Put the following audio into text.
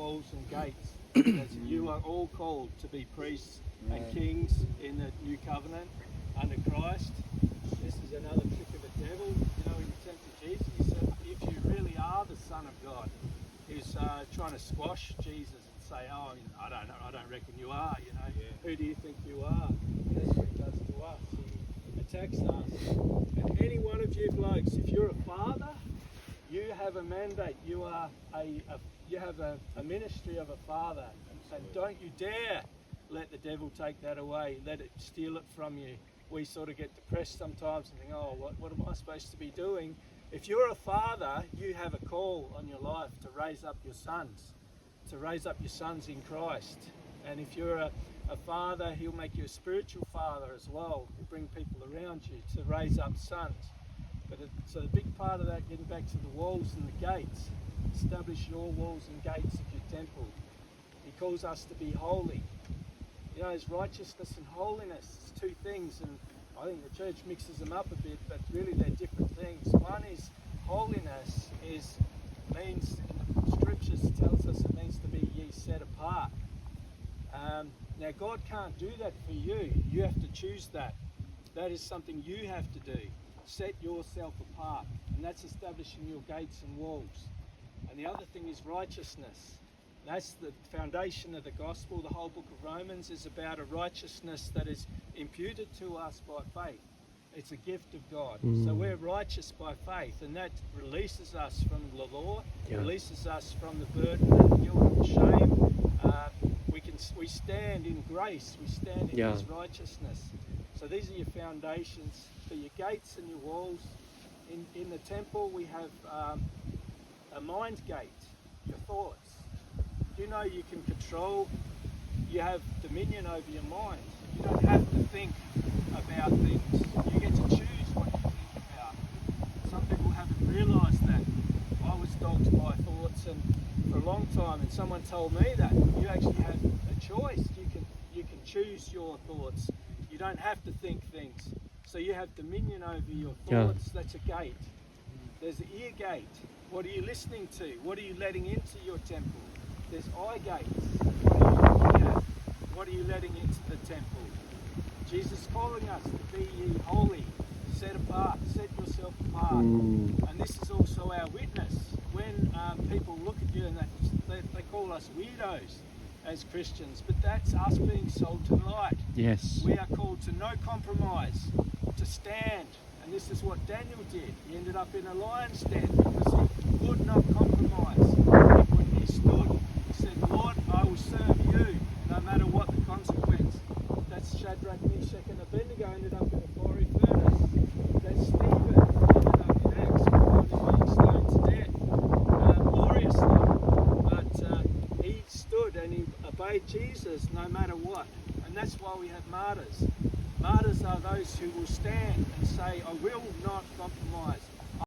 walls and gates. As you are all called to be priests and kings in the new covenant under Christ. This is another trick of the devil. You know, when you tempted Jesus, he said, if you really are the Son of God, he's trying to squash Jesus and say, oh, I don't reckon you are, you know. Who do you think you are? And that's what he does to us. He attacks us. And any one of you blokes, if you're a father, you have a mandate. You are you have a ministry of a father. And don't you dare let the devil take that away. Let it steal it from you. We sort of get depressed sometimes and think, oh, what am I supposed to be doing? If you're a father, you have a call on your life to raise up your sons in Christ. And if you're a father, he'll make you a spiritual father as well. He'll bring people around you to raise up sons. So the big part of that, getting back to the walls and the gates, establish your walls and gates of your temple. He calls us to be holy. You know, there's righteousness and holiness. It's two things, and I think the church mixes them up a bit, but really they're different things. One is holiness means, in the scriptures tells us it means to be ye set apart. Now God can't do that for you. You have to choose that. That is something you have to do. Set yourself apart, and that's establishing your gates and walls. And the other thing is righteousness. That's the foundation of the gospel. The whole book of Romans is about a righteousness that is imputed to us by faith. It's a gift of God. So we're righteous by faith, and that releases us from the law, releases us from the burden and guilt and shame. We stand in grace, we stand in His righteousness. So these are your foundations for your gates and your walls. In the temple we have a mind gate, your thoughts. You know you can control, you have dominion over your mind. You don't have to think about things. You get to choose what you think about. Some people haven't realised that. I was dogged by thoughts and for a long time, and someone told me that you actually have a choice. You can choose your thoughts. You don't have to think things. So you have dominion over your thoughts. That's a gate. There's the ear gate. What are you listening to? What are you letting into your temple? There's eye gates. What are you looking at? What are you letting into the temple? Jesus is calling us to be ye holy, set apart, set yourself apart. And this is also our witness. When people look at you and they call us weirdos as Christians, but that's us being salt and light. Yes. We are called to no compromise, to stand. And this is what Daniel did. He ended up in a lion's den because he would not compromise. When he stood, he said, Lord, I will serve you no matter what the consequence. That's Shadrach, Meshach and Abednego ended up in a fiery furnace. That's Stephen ended up in Acts, being stoned to death, gloriously. But he stood and he obeyed Jesus no matter what. And that's why we have martyrs. Martyrs are those who will stand and say, I will not compromise.